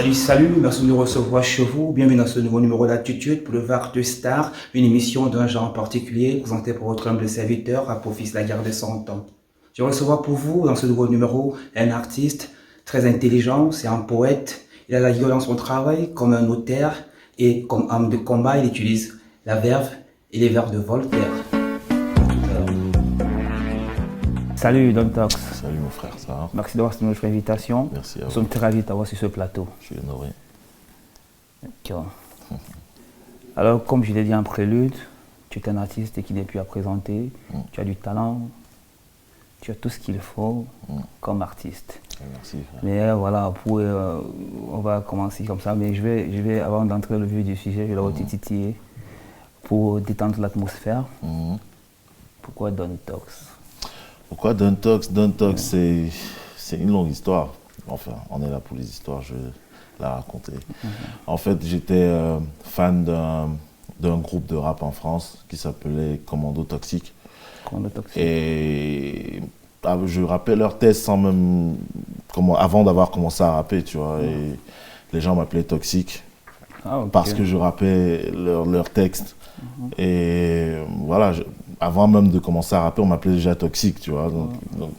Salut, salut, merci de nous recevoir chez vous. Bienvenue dans ce nouveau numéro d'Attitude pour le VAR de Star, une émission d'un genre particulier présentée par votre humble serviteur, Apophis Lagarde de 100 ans. Je vais recevoir pour vous dans ce nouveau numéro un artiste très intelligent, c'est un poète. Il a la gueule dans son travail comme un notaire et comme arme de combat, il utilise la verve et les vers de Voltaire. Salut Don Tox. Salut mon frère, ça va? Merci d'avoir accepté notre invitation. Merci à vous. Nous sommes très ravis de t'avoir sur ce plateau. Je suis honoré. D'accord. Alors, comme je l'ai dit en prélude, tu es un artiste qui n'est plus à présenter. Tu as du talent, tu as tout ce qu'il faut comme artiste. Merci frère. Mais voilà, on va commencer comme ça. Mais je vais avant d'entrer dans le vif du sujet, je vais le titiller pour détendre l'atmosphère. Pourquoi Don Tox? Pourquoi Don Tox? Don Tox, c'est une longue histoire. Enfin, on est là pour les histoires, je vais la raconter. En fait, j'étais fan d'un groupe de rap en France qui s'appelait Commando Toxique. Commando Toxique. Et je rappais leurs textes sans même, avant d'avoir commencé à rapper, tu vois. Et les gens m'appelaient Toxique parce que je rappais leurs textes. Et voilà, avant même de commencer à rapper, on m'appelait déjà Toxique, tu vois. Donc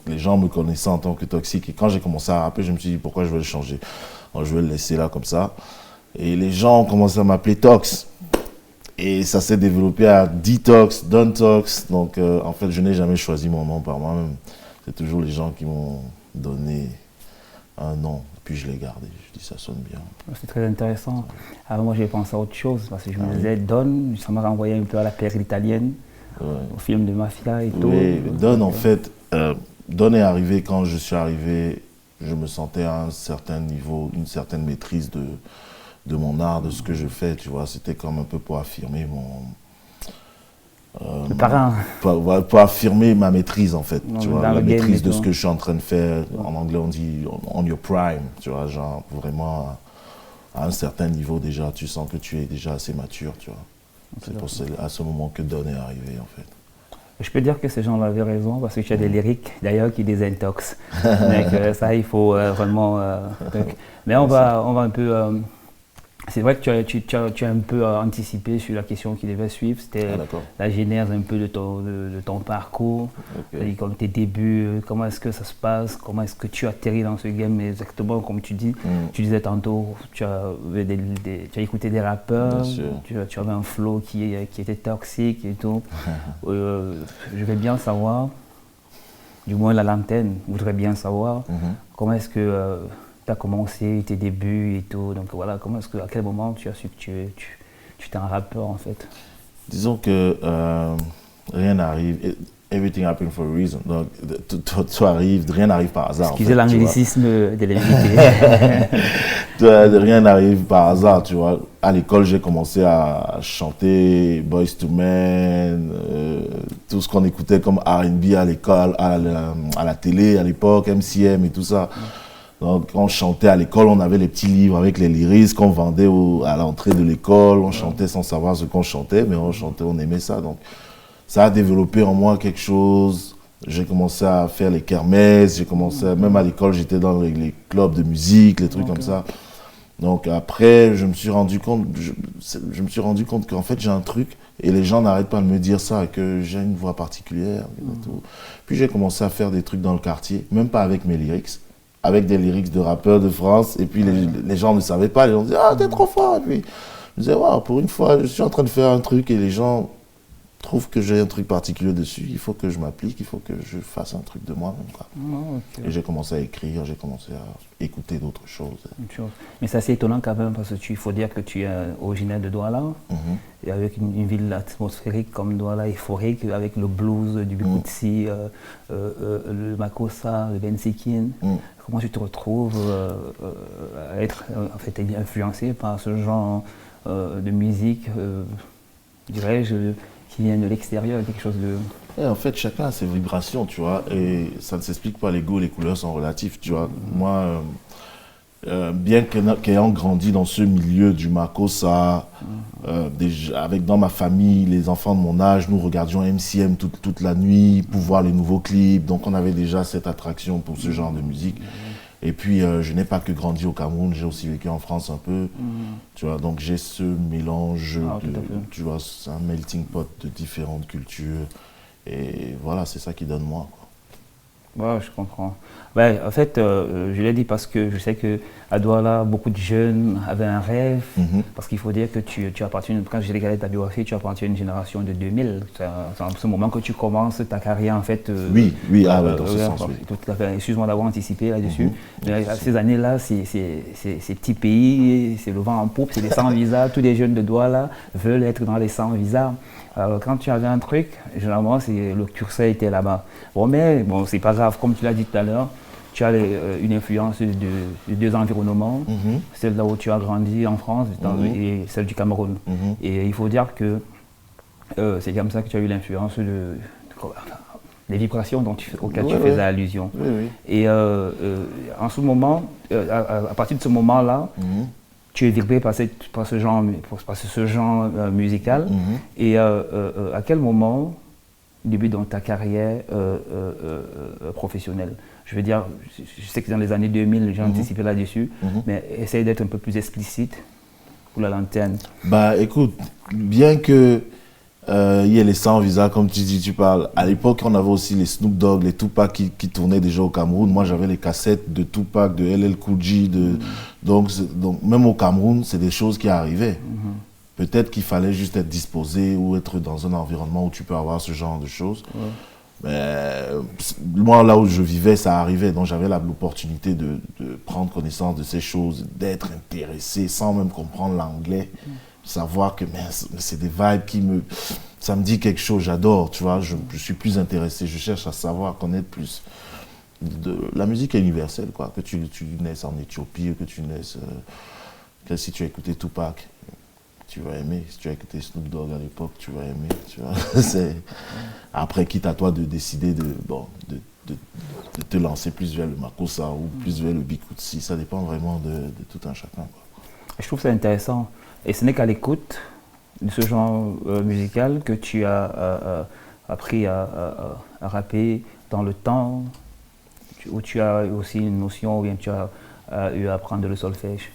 les gens me connaissaient en tant que Toxique. Et quand j'ai commencé à rapper, je me suis dit pourquoi je vais le changer. Donc je vais le laisser là comme ça. Et les gens ont commencé à m'appeler Tox. Et ça s'est développé à D-Tox, Don Tox. Donc en fait, je n'ai jamais choisi mon nom par moi-même. C'est toujours les gens qui m'ont donné un nom. Puis je l'ai gardé. Je dis ça sonne bien. C'est très intéressant. Alors moi j'ai pensé à autre chose parce que je me disais Don, ça m'a renvoyé un peu à la période italienne, au film de mafia et tout. Oui, Don en fait, Don est arrivé quand je suis arrivé, je me sentais à un certain niveau, une certaine maîtrise de mon art, de ce que je fais, tu vois. C'était comme un peu pour affirmer le parrain. Pour affirmer ma maîtrise en fait, tu vois, la maîtrise de ce que je suis en train de faire. En anglais on dit on your prime, tu vois, genre vraiment à un certain niveau déjà, tu sens que tu es déjà assez mature, tu vois. C'est à ce moment que Don est arrivé en fait. Je peux dire que ces gens-là avaient raison parce que tu as des lyriques d'ailleurs qui désintoxent. Donc ça il faut vraiment... mais on va un peu... c'est vrai que tu as un peu anticipé sur la question qui devait suivre, c'était la genèse un peu de ton parcours, comme tes débuts, comment est-ce que ça se passe, comment est-ce que tu atterris dans ce game exactement comme tu dis. Tu disais tantôt, tu as écouté des rappeurs, tu avais un flow qui était toxique et tout. Je vais bien savoir, du moins la l'antenne voudrait bien savoir, comment est-ce que... tu as commencé tes débuts et tout, donc voilà, à quel moment tu as su que tu étais un rappeur en fait? Disons que rien n'arrive, everything happens for a reason, donc tout arrive, rien n'arrive par hasard. Excusez l'anglicisme de l'invité. Rien n'arrive par hasard, tu vois. À l'école, j'ai commencé à chanter Boyz II Men, tout ce qu'on écoutait comme R&B à l'école, à la télé à l'époque, MCM et tout ça. Donc, on chantait à l'école, on avait les petits livres avec les lyrics qu'on vendait à l'entrée de l'école. On chantait sans savoir ce qu'on chantait, mais on chantait, on aimait ça. Donc, ça a développé en moi quelque chose. J'ai commencé à faire les kermesses, même à l'école, j'étais dans les clubs de musique, les trucs comme ça. Donc, après, je me suis rendu compte qu'en fait, j'ai un truc et les gens n'arrêtent pas de me dire ça, que j'ai une voix particulière et tout. Puis, j'ai commencé à faire des trucs dans le quartier, même pas avec mes lyrics. Avec des lyrics de rappeurs de France, et puis les gens ne savaient pas, les gens disaient « Ah, t'es trop fort !» Et puis je disais « Waouh, pour une fois, je suis en train de faire un truc et les gens trouvent que j'ai un truc particulier dessus, il faut que je m'applique, il faut que je fasse un truc de moi-même. » Et j'ai commencé à écrire, j'ai commencé à écouter d'autres choses. Mais c'est assez étonnant quand même, parce qu'il faut dire que tu es originaire de Douala, et avec une ville atmosphérique comme Douala, euphorique, avec le blues du Bikutsi, le Makossa, le Bensikin. Comment tu te retrouves à être influencé par ce genre de musique, dirais-je, qui vient de l'extérieur, quelque chose de... Et en fait, chacun a ses vibrations, tu vois, et ça ne s'explique pas, les goûts, les couleurs sont relatifs, tu vois. Moi, bien qu'ayant grandi dans ce milieu du Makossa, dans ma famille, les enfants de mon âge, nous regardions MCM toute la nuit pour voir les nouveaux clips, donc on avait déjà cette attraction pour ce genre de musique. Et puis, je n'ai pas que grandi au Cameroun, j'ai aussi vécu en France un peu. Tu vois, donc j'ai ce mélange tu vois, c'est un melting pot de différentes cultures. Et voilà, c'est ça qui donne moi, quoi. Ouais, je comprends. Ouais, en fait, je l'ai dit parce que je sais qu'à Douala, beaucoup de jeunes avaient un rêve. Parce qu'il faut dire que tu appartiens, quand j'ai regardé ta biographie, tu appartiens à une génération de 2000. C'est en ce moment que tu commences ta carrière, en fait. Oui, dans ce sens, oui. Tout à fait. Excuse-moi d'avoir anticipé là-dessus. Mais ces années-là, ces petits pays, c'est le vent en poupe, c'est les sans-visas. Tous les jeunes de Douala veulent être dans les sans-visas. Alors, quand tu avais un truc, généralement, le curseur était là-bas. Bon, mais bon, c'est pas grave, comme tu l'as dit tout à l'heure, tu as une influence de deux environnements, celle là où tu as grandi en France et celle du Cameroun. Et il faut dire que c'est comme ça que tu as eu l'influence des vibrations auxquelles tu faisais allusion. Et en ce moment, à partir de ce moment-là, tu es vibré par ce genre musical. Et à quel moment, début dans ta carrière professionnelle, je veux dire, je sais que dans les années 2000, j'ai anticipé là-dessus, mais essaye d'être un peu plus explicite pour la lanterne. Bah écoute, bien que il y ait les sans-visa, comme tu dis, tu parles. À l'époque, on avait aussi les Snoop Dogg, les Tupac qui tournaient déjà au Cameroun. Moi, j'avais les cassettes de Tupac, de LL Cool J. Donc, même au Cameroun, c'est des choses qui arrivaient. Peut-être qu'il fallait juste être disposé ou être dans un environnement où tu peux avoir ce genre de choses. Mais moi, là où je vivais, ça arrivait. Donc, j'avais l'opportunité de prendre connaissance de ces choses, d'être intéressé sans même comprendre l'anglais. Savoir que c'est des vibes ça me dit quelque chose, j'adore, tu vois, je suis plus intéressé, je cherche à savoir, connaître plus. La musique est universelle, quoi, que tu naisses en Éthiopie, que tu naisses, que si tu as écouté Tupac, tu vas aimer, si tu as écouté Snoop Dogg à l'époque, tu vas aimer, tu vois. Après, quitte à toi de décider de te lancer plus vers le Makossa ou plus vers le Bikutsi, ça dépend vraiment de tout un chacun, quoi. Je trouve ça intéressant. Et ce n'est qu'à l'écoute de ce genre musical que tu as appris à rapper dans le temps, où tu as aussi une notion, ou bien tu as eu à apprendre le solfège.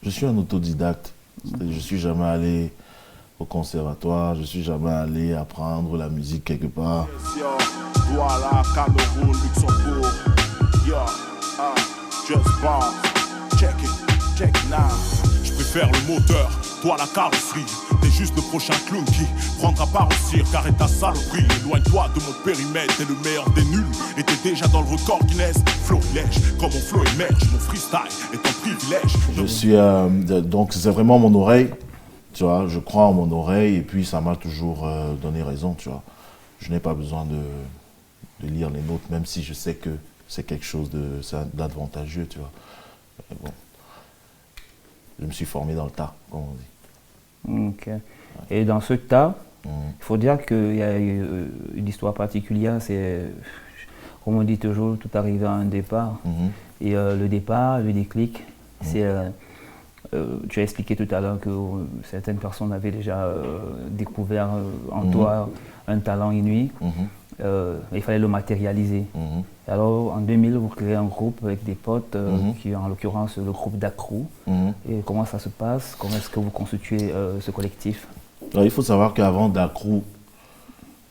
Je suis un autodidacte. Je ne suis jamais allé au conservatoire, je ne suis jamais allé apprendre la musique quelque part. Douala, Cameroun, Luxembourg. Just bar. Check it now. Je préfère le moteur, toi la carrosserie. T'es juste le prochain clown qui prendra part au cirque. Arrête ta saloperie, éloigne-toi de mon périmètre. T'es le meilleur des nuls, et t'es déjà dans le record Guinness. Florilège, comme mon flow émerge, mon freestyle est un privilège. Je suis, donc c'est vraiment mon oreille, tu vois, je crois en mon oreille, et puis ça m'a toujours donné raison, tu vois. Je n'ai pas besoin de lire les notes, même si je sais que c'est quelque chose d'avantageux, tu vois. Mais bon, je me suis formé dans le tas, comme on dit. Ok. Et dans ce tas, il faut dire qu'il y a une histoire particulière, c'est, comme on dit toujours, tout arrive à un départ. Et le départ, le déclic, c'est, tu as expliqué tout à l'heure que certaines personnes avaient déjà découvert en toi un talent inouï. Il fallait le matérialiser. Alors en 2000, vous créez un groupe avec des potes, qui en l'occurrence le groupe Dacrou. Et comment ça se passe? Comment est-ce que vous constituez ce collectif? Alors, il faut savoir qu'avant Dacrou,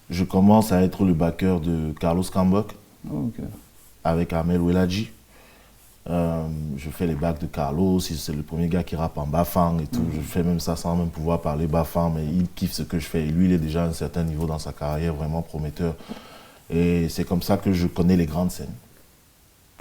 je commence à être le backer de Carlos Kambok, avec Amel Oueladji. Je fais les backs de Carlos, c'est le premier gars qui rappe en bafang et tout. Je fais même ça sans même pouvoir parler bafang, mais il kiffe ce que je fais. Et lui, il est déjà à un certain niveau dans sa carrière, vraiment prometteur. Et c'est comme ça que je connais les grandes scènes.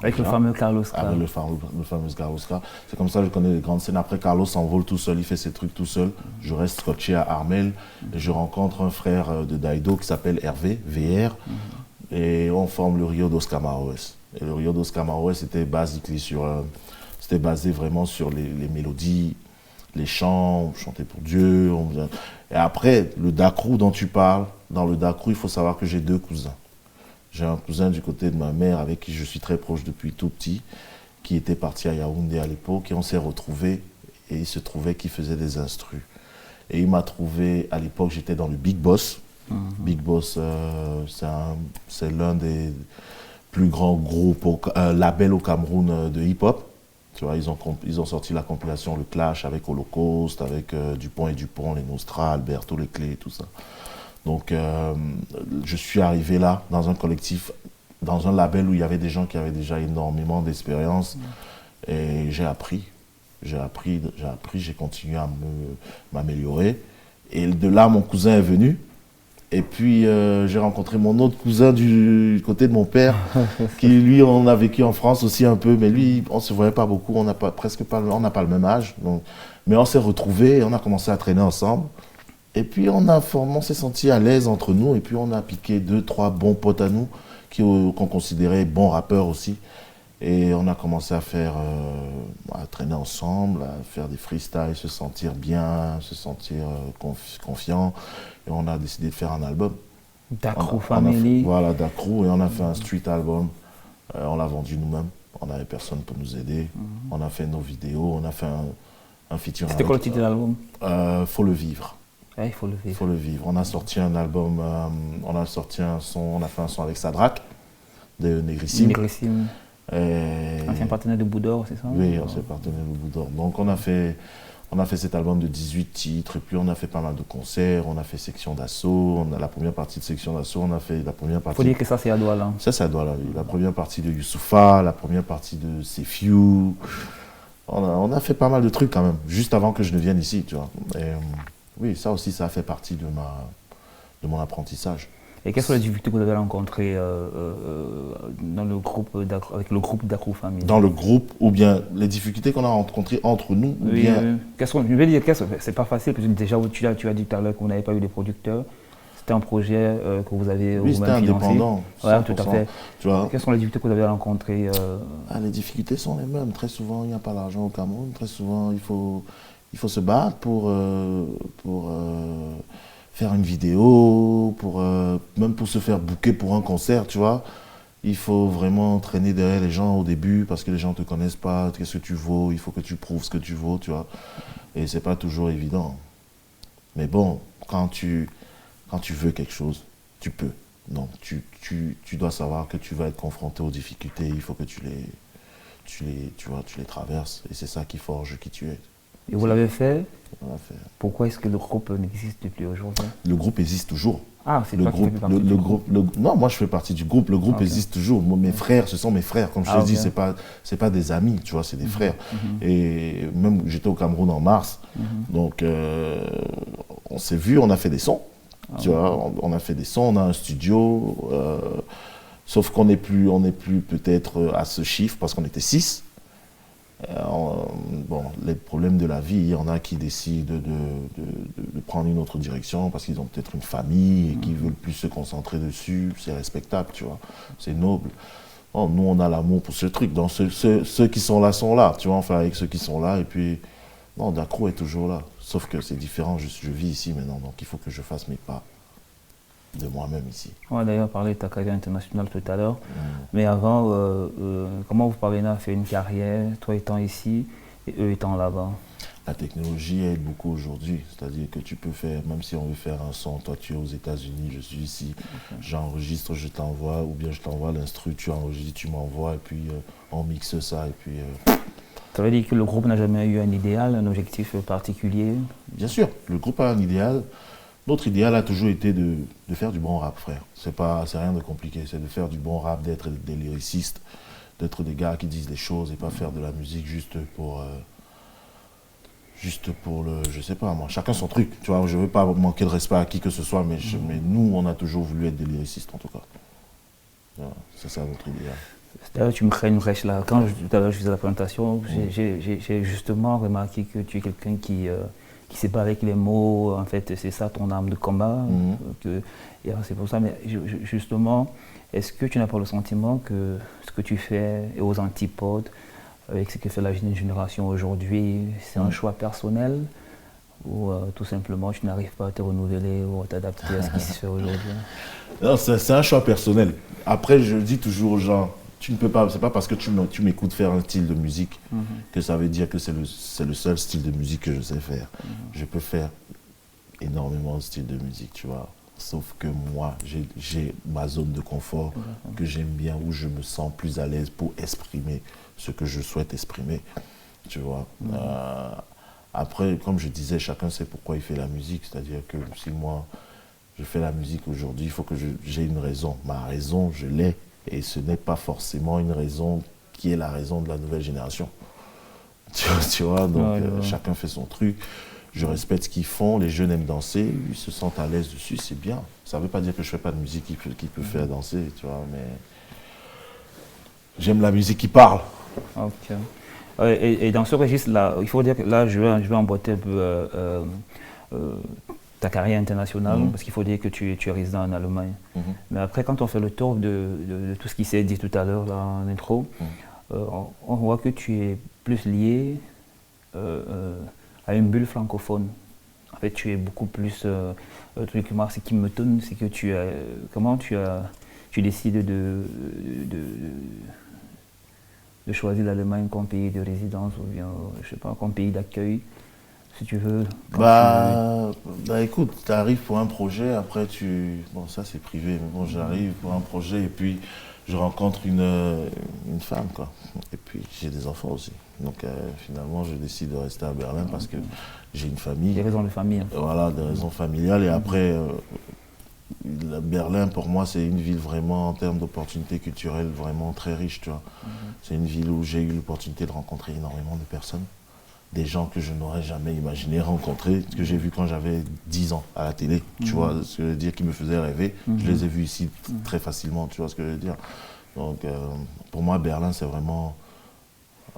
Avec le fameux Carlos K. Avec le fameux Carlos K. C'est comme ça que je connais les grandes scènes. Après, Carlos s'envole tout seul, il fait ses trucs tout seul. Je reste scotché à Armel. Et je rencontre un frère de Daido qui s'appelle Hervé, VR. Et on forme le Rio dos Camaroes. Et le Rio dos Camaroes était c'était basé vraiment sur les mélodies, les chants, on chantait pour Dieu. Et après, le Dacrou dont tu parles, dans le Dacrou, il faut savoir que j'ai deux cousins. J'ai un cousin du côté de ma mère avec qui je suis très proche depuis tout petit, qui était parti à Yaoundé à l'époque, et on s'est retrouvés, et il se trouvait qu'il faisait des instrus. Et il m'a trouvé, à l'époque j'étais dans le Big Boss. Big Boss, c'est l'un des plus grands groupes, labels au Cameroun de hip-hop. Tu vois, ils ont sorti la compilation Le Clash avec Holocaust, avec Dupont et Dupont, les Nostra, Alberto, les Clés, tout ça. Donc, je suis arrivé là, dans un collectif, dans un label où il y avait des gens qui avaient déjà énormément d'expérience. Et j'ai appris, j'ai continué à m'améliorer. Et de là, mon cousin est venu. Et puis, j'ai rencontré mon autre cousin du côté de mon père, qui lui, on a vécu en France aussi un peu, mais lui, on ne se voyait pas beaucoup, on n'a pas le même âge. Donc, mais on s'est retrouvés et on a commencé à traîner ensemble. Et puis, on s'est sentis à l'aise entre nous, et puis on a piqué 2-3 bons potes à nous, qu'on considérait bons rappeurs aussi. Et on a commencé à traîner ensemble, à faire des freestyles, se sentir bien, se sentir confiant. Et on a décidé de faire un album. Dacrou Family. Voilà, Dacrou. Et on a fait un street album. On l'a vendu nous-mêmes. On n'avait personne pour nous aider. On a fait nos vidéos. On a fait un featuring. C'était quoi le titre de l'album? Faut le vivre. Ouais, il faut le vivre. Faut le vivre. On a sorti un album, on a sorti un son, on a fait un son avec Sadrak, de Négrissime. Négrissime. Ancien partenaire de Boudor, c'est ça? Oui, ancien partenaire de Boudor. Donc on a fait cet album de 18 titres, et puis on a fait pas mal de concerts, on a fait Section d'Assaut, on a la première partie de Section d'Assaut, on a fait la première partie... Il faut dire que ça c'est à Douala. Ça c'est à Douala, oui. La première partie de Youssoufa, la première partie de Sefiu. On a fait pas mal de trucs quand même, juste avant que je ne vienne ici, tu vois. Et, oui, ça aussi, ça a fait partie de mon apprentissage. Et quelles sont les difficultés que vous avez rencontrées dans le groupe avec le groupe Dacrou Family? Dans le groupe, ou bien les difficultés qu'on a rencontrées entre nous, ou oui, bien... je vais dire, c'est pas facile, parce que déjà tu as dit tout à l'heure que vous n'avez pas eu de producteurs. C'était un projet que vous avez oui, vous-même financé. Indépendant. Voilà, tout à fait. Tu vois, quelles sont les difficultés que vous avez rencontrées les difficultés sont les mêmes. Très souvent, il n'y a pas l'argent au Cameroun. Très souvent, il faut se battre pour faire une vidéo, même pour se faire booker pour un concert, tu vois. Il faut vraiment traîner derrière les gens au début parce que les gens ne te connaissent pas, qu'est-ce que tu vaux, il faut que tu prouves ce que tu vaux, tu vois. Et c'est pas toujours évident. Mais bon, quand tu veux quelque chose, tu peux. Donc tu dois savoir que tu vas être confronté aux difficultés, il faut que tu les traverses. Et c'est ça qui forge qui tu es. Et vous l'avez fait? On l'a fait. Pourquoi est-ce que le groupe n'existe plus aujourd'hui? Le groupe existe toujours. Ah, c'est le pas groupe, le groupe. Non, moi je fais partie du groupe. Le groupe existe toujours. Mes frères, ce sont mes frères. Comme je te dis, c'est pas des amis, tu vois, c'est des frères. Et même j'étais au Cameroun en mars, donc on s'est vu, on a fait des sons. Tu vois, on a fait des sons, on a un studio. Sauf qu'on n'est plus peut-être à ce chiffre parce qu'on était 6. Bon, les problèmes de la vie, il y en a qui décident de prendre une autre direction parce qu'ils ont peut-être une famille et qui veulent plus se concentrer dessus. C'est respectable, tu vois, c'est noble. Bon, nous, on a l'amour pour ce truc. Donc, ceux qui sont là, tu vois, on fait avec ceux qui sont là. Et puis, non, Dacrou est toujours là. Sauf que c'est différent, je vis ici maintenant, donc il faut que je fasse mes pas de moi-même ici. On va d'ailleurs parler de ta carrière internationale tout à l'heure. Mais avant, comment vous parvenez à faire une carrière, toi étant ici et eux étant là-bas? La technologie aide beaucoup aujourd'hui. C'est-à-dire que tu peux faire, même si on veut faire un son, toi tu es aux États-Unis, je suis ici, j'enregistre, je t'envoie, ou bien je t'envoie l'instru, tu enregistres, tu m'envoies, et puis on mixe ça, et puis... Ça veut dire que le groupe n'a jamais eu un idéal, un objectif particulier? Bien sûr, le groupe a un idéal. Notre idéal a toujours été de faire du bon rap, frère. C'est rien de compliqué, c'est de faire du bon rap, d'être des lyricistes, d'être des gars qui disent les choses et pas faire de la musique juste pour le, je sais pas moi, chacun son truc. Tu vois, je veux pas manquer de respect à qui que ce soit, mais nous, on a toujours voulu être des lyricistes en tout cas. Voilà, c'est ça notre idéal. D'ailleurs, tu me crées une brèche là. Quand tout à l'heure je faisais la présentation, j'ai justement remarqué que tu es quelqu'un qui sait pas avec les mots. En fait, c'est ça ton arme de combat. Et c'est pour ça. Mais justement, est-ce que tu n'as pas le sentiment que ce que tu fais est aux antipodes avec ce que fait la jeune génération aujourd'hui? C'est un choix personnel ou tout simplement tu n'arrives pas à te renouveler ou à t'adapter à ce qui se fait aujourd'hui? Non, c'est un choix personnel. Après, je dis toujours aux gens, tu ne peux pas, c'est pas parce que tu m'écoutes faire un style de musique que ça veut dire que c'est le seul style de musique que je sais faire. Je peux faire énormément de styles de musique, tu vois. Sauf que moi, j'ai ma zone de confort que j'aime bien, où je me sens plus à l'aise pour exprimer ce que je souhaite exprimer. Tu vois. Après, comme je disais, chacun sait pourquoi il fait la musique. C'est-à-dire que si moi, je fais la musique aujourd'hui, il faut que j'ai une raison. Ma raison, je l'ai. Et ce n'est pas forcément une raison qui est la raison de la nouvelle génération. Tu vois, donc chacun fait son truc. Je respecte ce qu'ils font. Les jeunes aiment danser. Ils se sentent à l'aise dessus, c'est bien. Ça ne veut pas dire que je ne fais pas de musique qui peut faire danser, tu vois, mais j'aime la musique qui parle. Ok. Et dans ce registre-là, il faut dire que là, je vais emboîter un peu ta carrière internationale, parce qu'il faut dire que tu es résident en Allemagne. Mais après, quand on fait le tour de tout ce qui s'est dit tout à l'heure en intro, on voit que tu es plus lié à une bulle francophone. En fait, tu es beaucoup plus... moi, ce qui me tourne, c'est que comment tu décides de choisir l'Allemagne comme pays de résidence ou bien, je sais pas, comme pays d'accueil, si tu veux. Écoute, tu arrives pour un projet, après bon, ça c'est privé, mais bon, j'arrive pour un projet et puis je rencontre une femme, quoi. Et puis j'ai des enfants aussi. Donc finalement, je décide de rester à Berlin parce que j'ai une famille. Des raisons de famille. Voilà, des raisons familiales. Et après, Berlin, pour moi, c'est une ville vraiment, en termes d'opportunités culturelles, vraiment très riche, tu vois. C'est une ville où j'ai eu l'opportunité de rencontrer énormément de personnes. Des gens que je n'aurais jamais imaginé rencontrer, que j'ai vu quand j'avais 10 ans à la télé, tu vois, ce que je veux dire, qui me faisait rêver. Je les ai vus ici très facilement, tu vois ce que je veux dire. Donc, pour moi, Berlin, c'est vraiment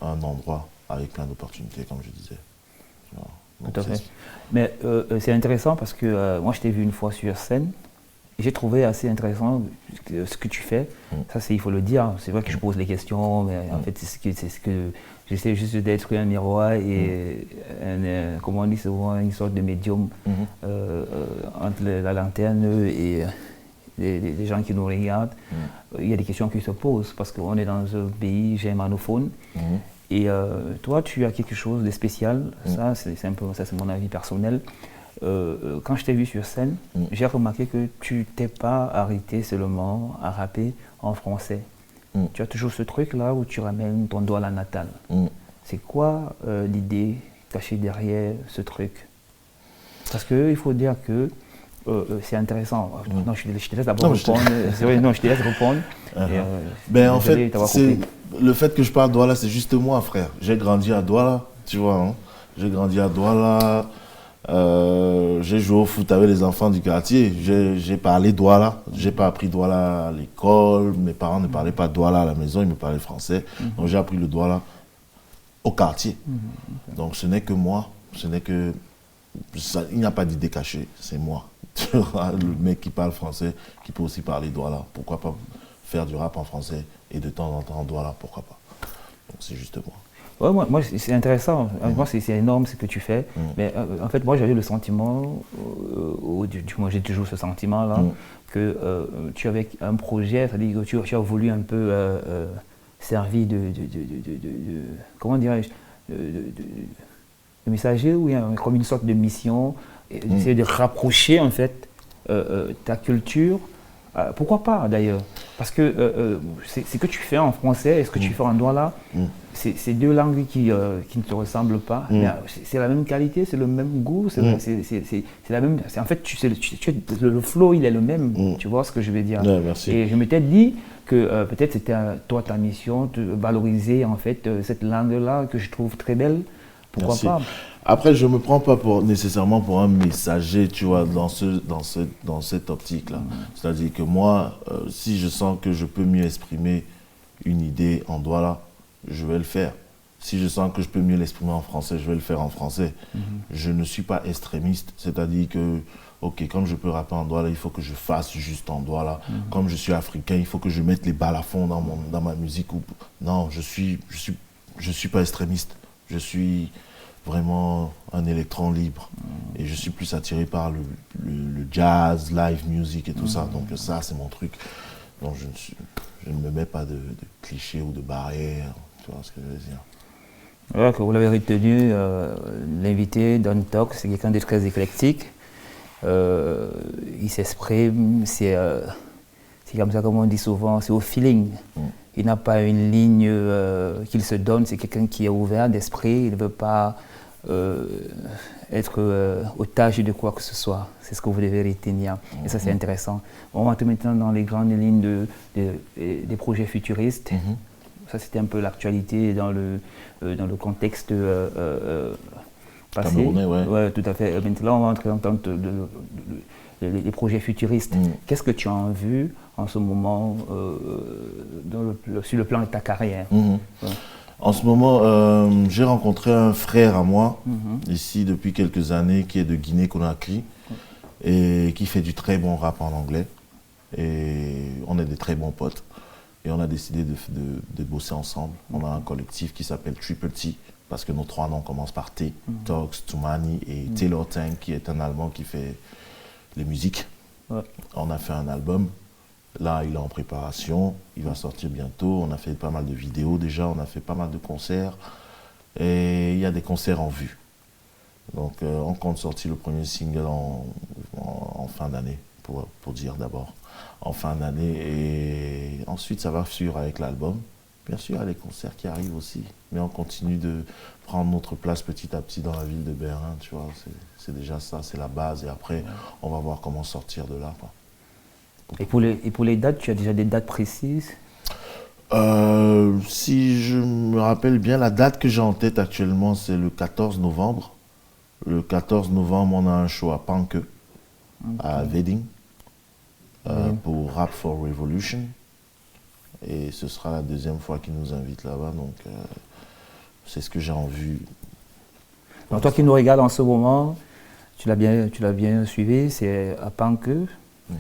un endroit avec plein d'opportunités, comme je disais. Tout à fait. Mais c'est intéressant parce que moi, je t'ai vu une fois sur scène. J'ai trouvé assez intéressant ce que tu fais. Ça, il faut le dire. C'est vrai que je pose les questions, mais en fait, c'est ce que j'essaie juste d'être un miroir et, comme on dit souvent, une sorte de médium entre la lanterne et les gens qui nous regardent. Il y a des questions qui se posent parce qu'on est dans un pays germanophone. Et toi, tu as quelque chose de spécial. Ça, c'est un peu, ça, c'est mon avis personnel. Quand je t'ai vu sur scène, j'ai remarqué que tu t'es pas arrêté seulement à rapper en français. Tu as toujours ce truc-là où tu ramènes ton doigt à la natale. C'est quoi l'idée cachée derrière ce truc? Parce qu'il faut dire que c'est intéressant. Non, je te laisse d'abord répondre. C'est vrai, non, je te laisse répondre. En fait, le fait que je parle Douala, c'est juste moi, frère. J'ai grandi à Douala, tu vois. Hein? J'ai grandi à Douala. J'ai joué au foot avec les enfants du quartier. J'ai parlé Douala. J'ai pas appris Douala à l'école. Mes parents ne parlaient pas Douala à la maison, ils me parlaient français. Donc j'ai appris le Douala au quartier. Donc ce n'est que moi. Ce n'est que il n'y a pas d'idée cachée. C'est moi. Le mec qui parle français, qui peut aussi parler Douala. Pourquoi pas faire du rap en français et de temps en temps en Douala, pourquoi pas. Donc c'est juste moi. Ouais, moi c'est intéressant. Moi, c'est énorme ce que tu fais. Mais en fait, moi, j'avais le sentiment, du moins j'ai toujours ce sentiment-là, que tu avais un projet, c'est-à-dire que tu as voulu un peu servir comment dirais-je, de messager, ou comme une sorte de mission, essayer de rapprocher en fait ta culture. Pourquoi pas d'ailleurs? Parce que ce que tu fais en français et ce que tu fais en Douala, c'est deux langues qui ne se ressemblent pas. C'est la même qualité, c'est le même goût, c'est la même. En fait, le flow, il est le même. Tu vois ce que je veux dire? Merci. Et je m'étais dit que peut-être c'était toi ta mission de valoriser en fait cette langue-là que je trouve très belle. Pourquoi pas? Après, je ne me prends pas nécessairement pour un messager, tu vois, dans cette optique-là. C'est-à-dire que moi, si je sens que je peux mieux exprimer une idée en Douala, je vais le faire. Si je sens que je peux mieux l'exprimer en français, je vais le faire en français. Je ne suis pas extrémiste, c'est-à-dire que, ok, comme je peux rapper en Douala, il faut que je fasse juste en Douala. Comme je suis africain, il faut que je mette les balles à fond dans ma musique. Non, je suis pas extrémiste. Je suis vraiment un électron libre et je suis plus attiré par le jazz, live music et tout ça. Donc ça, c'est mon truc. Donc je ne me mets pas de clichés ou de barrières. Tu vois ce que je veux dire? Voilà, que vous l'avez retenu, l'invité Don Talk, c'est quelqu'un de très éclectique. il s'exprime, c'est comme ça, comme on dit souvent, c'est au feeling. Il n'a pas une ligne qu'il se donne, c'est quelqu'un qui est ouvert d'esprit, il ne veut pas être otage de quoi que ce soit. C'est ce que vous devez retenir. Et ça, c'est intéressant. On va maintenant dans les grandes lignes des projets futuristes. Ça, c'était un peu l'actualité dans le contexte passé. Camerounais, ouais. Ouais, tout à fait. Maintenant, on va entrer dans les projets futuristes. Qu'est-ce que tu as vu en ce moment sur le plan de ta carrière? Ouais. En ce moment, j'ai rencontré un frère à moi, ici depuis quelques années, qui est de Guinée-Conakry et qui fait du très bon rap en anglais. Et on est des très bons potes. Et on a décidé de bosser ensemble. On a un collectif qui s'appelle Triple T, parce que nos 3 noms commencent par T. Tox, Toumani et Taylor Tank, qui est un Allemand qui fait les musiques. Ouais. On a fait un album. Là, il est en préparation. Il va sortir bientôt. On a fait pas mal de vidéos déjà. On a fait pas mal de concerts. Et il y a des concerts en vue. Donc, on compte sortir le premier single en fin d'année, pour dire d'abord. En fin d'année. Et ensuite, ça va suivre avec l'album. Bien sûr, il y a les concerts qui arrivent aussi. Mais on continue de prendre notre place petit à petit dans la ville de Berlin, tu vois. C'est déjà ça, c'est la base. Et après, on va voir comment sortir de là, quoi. Et pour les dates, tu as déjà des dates précises? Si je me rappelle bien, la date que j'ai en tête actuellement, c'est le 14 novembre. Le 14 novembre, on a un show à Panke, à Wedding, pour Rap for Revolution. Et ce sera la 2e fois qu'ils nous invitent là-bas, donc c'est ce que j'ai en vue. Donc toi qui nous regardes en ce moment, tu l'as bien suivi, c'est à Panke.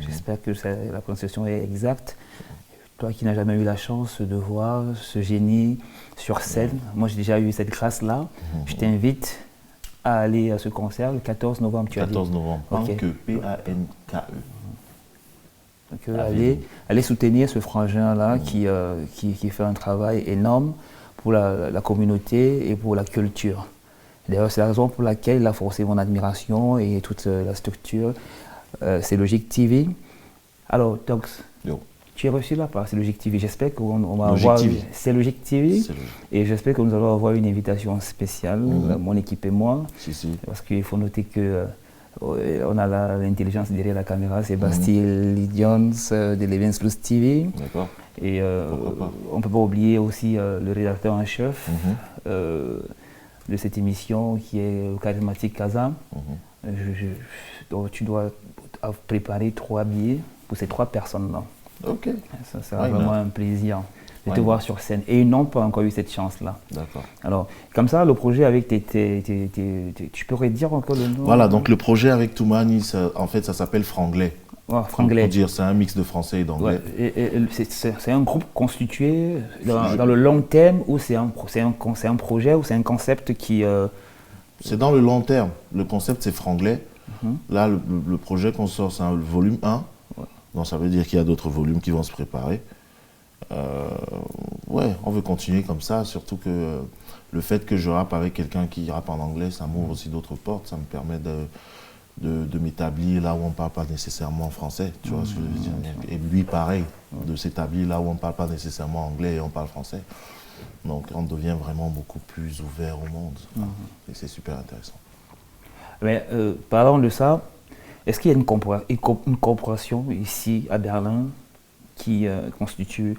J'espère que la prononciation est exacte. Toi qui n'as jamais eu la chance de voir ce génie sur scène, moi j'ai déjà eu cette grâce-là. Je t'invite à aller à ce concert le 14 novembre. 14 novembre, Panke, P-A-N-K-E. Donc, allez soutenir ce frangin-là qui fait un travail énorme pour la communauté et pour la culture. D'ailleurs, c'est la raison pour laquelle il a forcé mon admiration et toute la structure. C'est Logique TV. Alors, Tox, tu es reçu là par C'est Logique TV. J'espère qu'on va avoir... C'est Logique TV. Et j'espère que nous allons avoir une invitation spéciale, mon équipe et moi. Parce qu'il faut noter que on a l'intelligence derrière la caméra, c'est Bastille Jones de Levens Plus TV. D'accord. Et on ne peut pas oublier aussi le rédacteur en chef de cette émission qui est Charismatique Kaza. Donc tu dois préparer 3 billets pour ces 3 personnes-là. Ok. Ça sera vraiment un plaisir de te voir sur scène. Et ils n'ont pas encore eu cette chance-là. D'accord. Alors, comme ça, le projet avec tu pourrais dire encore le nom? Voilà, donc le projet avec Toumani, en fait, ça s'appelle Franglais. Franglais. Pour dire, c'est un mix de français et d'anglais. C'est un groupe constitué dans le long terme ou c'est un projet ou c'est un concept qui... C'est dans le long terme. Le concept, c'est Franglais. Là, le projet qu'on sort, c'est un volume 1. Donc ça veut dire qu'il y a d'autres volumes qui vont se préparer. On veut continuer comme ça, surtout que le fait que je rappe avec quelqu'un qui rappe en anglais, ça m'ouvre aussi d'autres portes, ça me permet de m'établir là où on ne parle pas nécessairement français, tu vois ce que je veux dire. Et lui, pareil, de s'établir là où on ne parle pas nécessairement anglais et on parle français. Donc on devient vraiment beaucoup plus ouvert au monde. Et c'est super intéressant. Mais parlant de ça, est-ce qu'il y a une corporation ici à Berlin qui constitue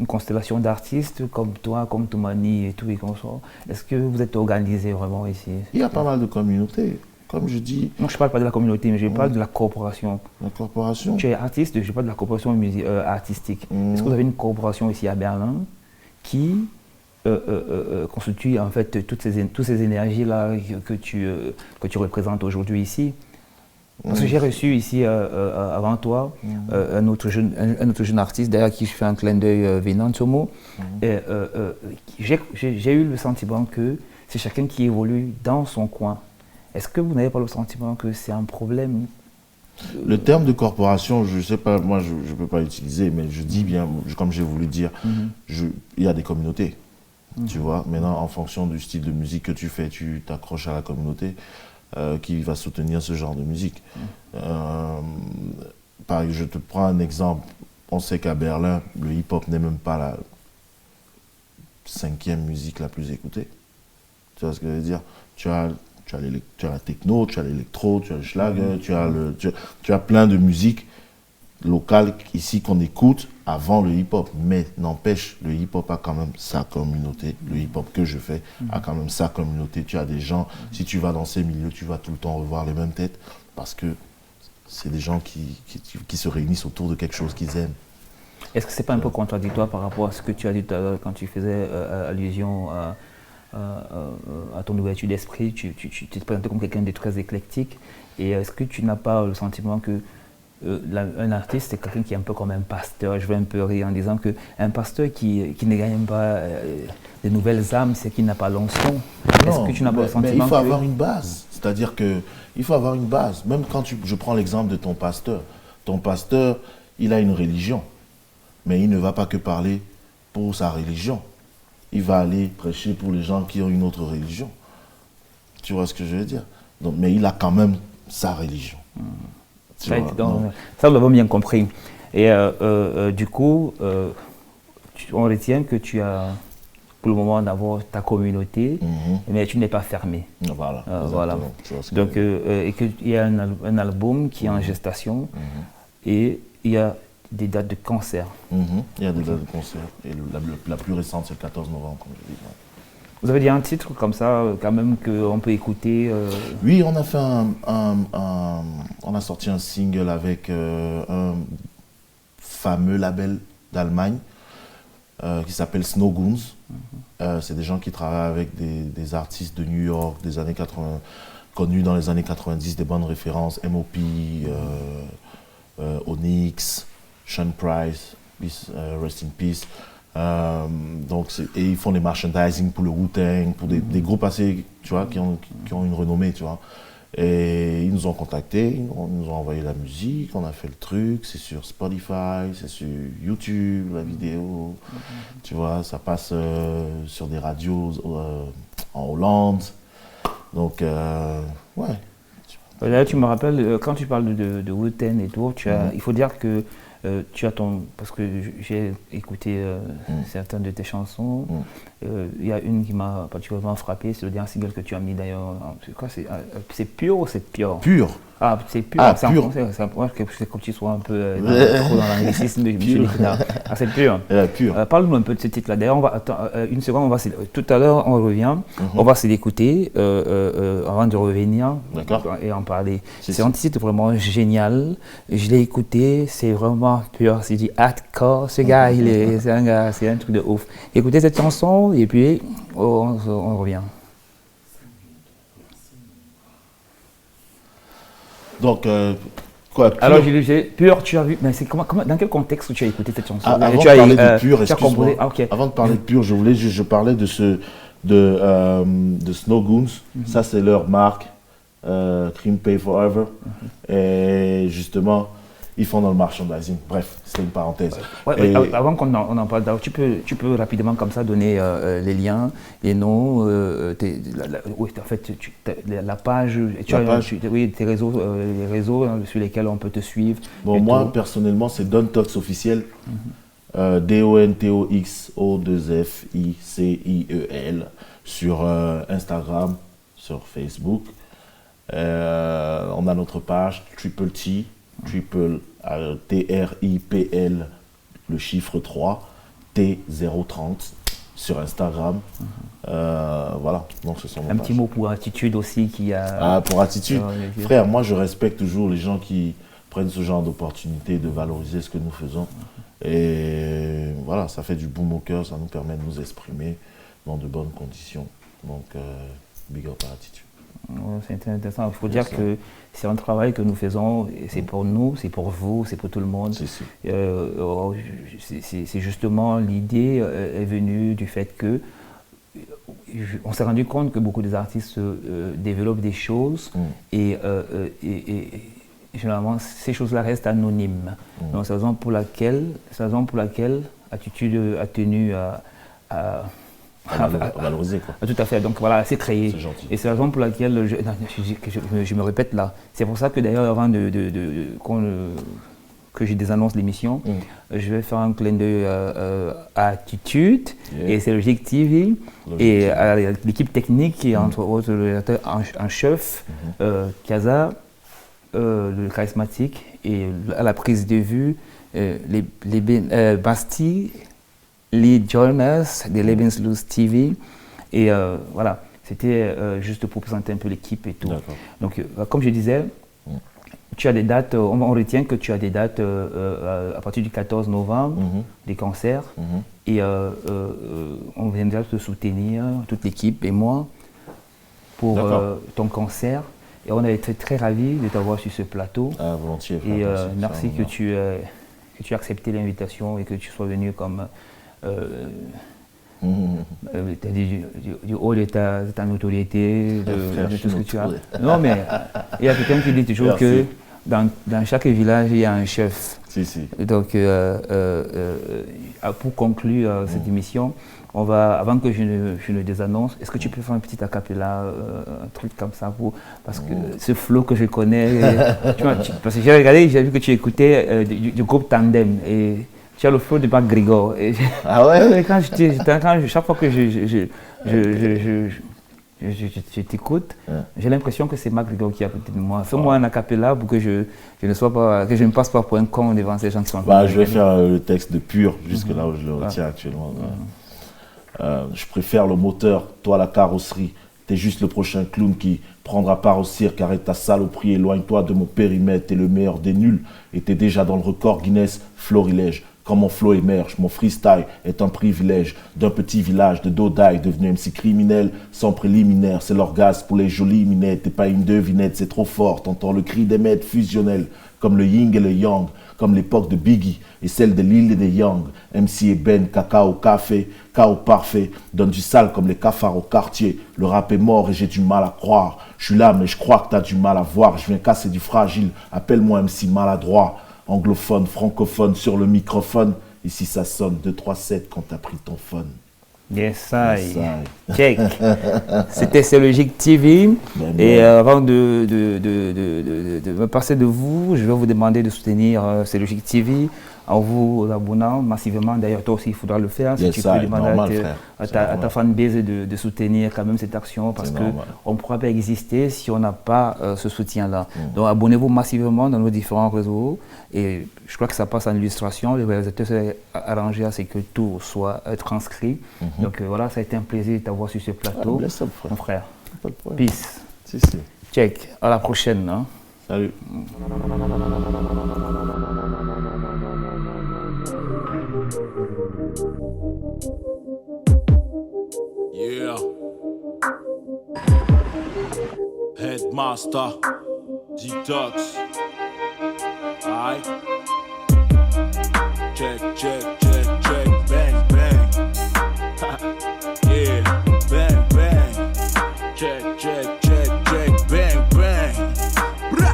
une constellation d'artistes comme toi, comme Toumani et tout et comme ça? Est-ce que vous êtes organisé vraiment ici? Il y a pas mal de communautés, comme je dis. Non, je ne parle pas de la communauté, mais je parle de la corporation. La corporation? Tu es artiste, je parle de la corporation artistique. Est-ce que vous avez une corporation ici à Berlin qui constitue en fait toutes ces énergies-là que tu représentes aujourd'hui ici? Parce que j'ai reçu ici, avant toi, un autre jeune artiste, d'ailleurs qui fait un clin d'œil, Vénan Tsomo. J'ai eu le sentiment que c'est chacun qui évolue dans son coin. Est-ce que vous n'avez pas le sentiment que c'est un problème? Le terme de corporation, je ne sais pas, moi je ne peux pas l'utiliser, mais je dis bien, comme j'ai voulu dire, il y a des communautés. Tu vois, maintenant, en fonction du style de musique que tu fais, tu t'accroches à la communauté qui va soutenir ce genre de musique. Je te prends un exemple. On sait qu'à Berlin, le hip-hop n'est même pas la 5e musique la plus écoutée. Tu vois ce que je veux dire? Tu as la techno, tu as l'électro, tu as le schlager, tu as plein de musiques locales ici qu'on écoute avant le hip-hop. Mais n'empêche, le hip-hop a quand même sa communauté. Le hip-hop que je fais a quand même sa communauté. Tu as des gens, si tu vas dans ces milieux, tu vas tout le temps revoir les mêmes têtes parce que c'est des gens qui se réunissent autour de quelque chose qu'ils aiment. Est-ce que c'est pas un peu contradictoire par rapport à ce que tu as dit tout à l'heure quand tu faisais allusion à ton ouverture d'esprit, tu te présentais comme quelqu'un de très éclectique, et est-ce que tu n'as pas le sentiment que un artiste, c'est quelqu'un qui est un peu comme un pasteur? Je vais un peu rire en disant qu'un pasteur qui ne gagne pas de nouvelles âmes, c'est qu'il n'a pas l'onction. Est-ce que tu n'as pas le sentiment mais il faut avoir une base, c'est-à-dire qu'il faut avoir une base. Même quand je prends l'exemple de ton pasteur, il a une religion, mais il ne va pas que parler pour sa religion. Il va aller prêcher pour les gens qui ont une autre religion. Tu vois ce que je veux dire? Donc, mais il a quand même sa religion. Ça, on l'a bien compris. Et du coup, on retient que tu as pour le moment d'avoir ta communauté, mais tu n'es pas fermé. Voilà. Voilà. Donc, et qu'il y a un album qui est en gestation, et il y a des dates de concert. Il y a des dates de concert. Et la plus récente, c'est le 14 novembre, comme je dis. Vous avez dit un titre comme ça, quand même, qu'on peut écouter Oui, on a fait on a sorti un single avec un fameux label d'Allemagne qui s'appelle Snow Goons. C'est des gens qui travaillent avec des artistes de New York des années 80, connus dans les années 90, des bonnes références, M.O.P., Onyx, Sean Price, Rest in Peace. Et ils font des merchandising pour le Wu-Tang, pour des groupes assez, tu vois, qui ont une renommée, tu vois. Et ils nous ont contactés, ils nous ont envoyé la musique, on a fait le truc, c'est sur Spotify, c'est sur YouTube, la vidéo, tu vois, ça passe sur des radios en Hollande. Donc, ouais. Là, tu me rappelles, quand tu parles de Wu-Tang et tout, il faut dire que tu as parce que j'ai écouté certaines de tes chansons, il y a une qui m'a particulièrement frappé, c'est le dernier single que tu as mis d'ailleurs. C'est quoi, c'est pur ou c'est pur? Pur. Ah, c'est pur. Ah, c'est pur. C'est comme tu sois un peu trop dans l'anglicisme. Ah, c'est pur. Pur. Parle-nous un peu de ce titre-là. D'ailleurs, une seconde, tout à l'heure, on revient. On va se l'écouter avant de revenir et en parler. C'est un titre vraiment génial. Je l'ai écouté, c'est vraiment pur. C'est du hardcore. Ce gars, c'est un truc de ouf. Écoutez cette chanson et puis on revient. Donc, quoi, Pur. Alors, Pur, tu as vu, mais c'est dans quel contexte tu as écouté cette chanson? Avant de parler de Pur, excuse-moi. Avant de parler de Pur, je parlais de Snow Goons. Ça, c'est leur marque, Cream Pay Forever. Et justement, ils font dans le merchandising. Bref, c'était une parenthèse. Avant qu'on en parle, tu peux rapidement comme ça donner les liens, les noms, la page, tes réseaux, les réseaux sur lesquels on peut te suivre. Bon, moi, personnellement, c'est Dontox officiel. DONTOXO2FICIEL sur Instagram, sur Facebook. On a notre page Triple T, TRIPL, le chiffre 3, T030 sur Instagram. Voilà, donc ce sont un petit mot pour Attitude aussi qui a... Ah, pour Attitude, frère, moi je respecte toujours les gens qui prennent ce genre d'opportunité de valoriser ce que nous faisons. Et voilà, ça fait du boom au cœur, ça nous permet de nous exprimer dans de bonnes conditions. Donc, big up à Attitude. C'est intéressant. Il faut dire que c'est un travail que nous faisons, c'est pour nous, c'est pour vous, c'est pour tout le monde. C'est justement l'idée est venue du fait que on s'est rendu compte que beaucoup des artistes développent des choses et généralement ces choses-là restent anonymes. Donc c'est la raison pour laquelle Attitude a tenu à valorisé, quoi. Tout à fait, donc voilà, c'est créé. C'est gentil. Et c'est la raison pour laquelle je me répète là. C'est pour ça que d'ailleurs, avant que je désannonce l'émission, je vais faire un clin d'œil à Attitude et c'est Logique TV et à l'équipe technique et entre autres le rédacteur en chef, Kaza, le charismatique, et à la prise de vue, Basti, Lee Jonas de Lebensluss TV. Et voilà, c'était juste pour présenter un peu l'équipe et tout. D'accord. Donc, comme je disais, tu as des dates, on retient que tu as des dates à partir du 14 novembre, des concerts. Et on viendra te soutenir, toute l'équipe et moi, pour ton concert. Et on a été très ravis de t'avoir sur ce plateau. Ah, volontiers. Et merci que tu aies accepté l'invitation et que tu sois venu comme du haut de ta notoriété, de tout ce que tu as. Non, mais il y a quelqu'un qui dit toujours que dans chaque village, il y a un chef. Si. Donc, pour conclure cette émission, avant que je ne désannonce, est-ce que tu peux faire un petit acapella, un truc comme ça, parce que ce flow que je connais, parce que j'ai regardé, j'ai vu que tu écoutais du groupe Tandem, et tu as le flow de Marc Grigor. Ah ouais? Chaque fois que je t'écoute, j'ai l'impression que c'est Marc Grigor qui est à côté de moi. Fais-moi un acapella pour que je ne passe pas pour un con devant ces gens qui sont je vais faire le texte de Pur, jusque là où je le retiens actuellement. Je préfère le moteur, toi la carrosserie. T'es juste le prochain clown qui prendra part au cirque. Arrête ta saloperie, éloigne-toi de mon périmètre. T'es le meilleur des nuls et t'es déjà dans le record Guinness. Florilège, quand mon flow émerge, mon freestyle est un privilège d'un petit village de Dodaï devenu MC criminel sans préliminaire. C'est l'orgasme pour les jolies minettes. T'es pas une devinette, c'est trop fort. T'entends le cri des maîtres fusionnels comme le yin et le yang, comme l'époque de Biggie et celle de Lil et de Young. MC et Ben, cacao, café, chaos parfait, donne du sale comme les cafards au quartier. Le rap est mort et j'ai du mal à croire. Je suis là mais je crois que t'as du mal à voir. Je viens casser du fragile, appelle-moi MC maladroit. Anglophone, francophone sur le microphone. Ici ça sonne 2-3-7 quand t'as pris ton phone. Yes, I. Check. C'était C'est Logique TV. Et avant de me passer de vous, je vais vous demander de soutenir C'est Logique TV en vous abonnant massivement. D'ailleurs, toi aussi, il faudra le faire. Si tu peux demander à ta fanbase de soutenir quand même cette action, parce qu'on ne pourra pas exister si on n'a pas ce soutien-là. Donc, abonnez-vous massivement dans nos différents réseaux. Et je crois que ça passe en illustration. Le réalisateur s'est arrangé à ce que tout soit transcrit. Donc voilà, ça a été un plaisir de t'avoir sur ce plateau, mon frère. Peace. Si. Check. À la prochaine. Hein. Salut. Yeah. Headmaster Detox. Aye. Check, bang, bang. Yeah, bang, bang. Check, bang, bang. Bra.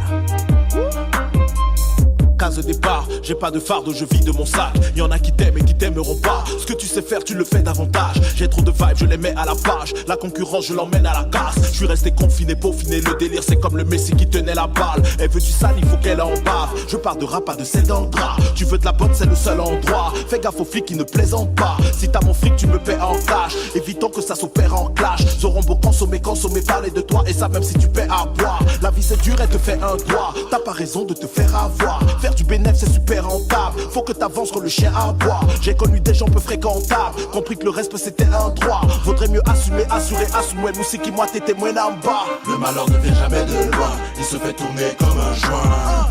Case de départ, j'ai pas de fardeau, je vis de mon sac. Y'en a qui t'aiment et qui t'aimeront pas. Ce que tu sais faire, tu le fais davantage. J'ai trop de vibes, je les mets à la page. La concurrence, je l'emmène à la casse. Je suis resté confiné, peaufiné, le délire, c'est comme le Messi qui tenait la balle. Elle veut du sale, il faut qu'elle en bave. Je pars de rap, pas de celle dans le drap. Tu veux de la bonne, c'est le seul endroit. Fais gaffe aux flics qui ne plaisantent pas. Si t'as mon fric, tu me paies en cash. Évitons que ça s'opère en clash. Auront beau consommer, parler de toi. Et ça même si tu paies à boire. La vie c'est dur, elle te fait un doigt. T'as pas raison de te faire avoir. Faire du bénéfice, c'est super rentable. Faut que t'avances quand le chien aboie. J'ai connu des gens peu fréquentables. Compris que le respect c'était un droit. Vaudrait mieux assumer, assurer, assumer. Moussi qui moi t'étais moins en bas. Le malheur ne vient jamais de loin. Il se fait tourner comme un joint.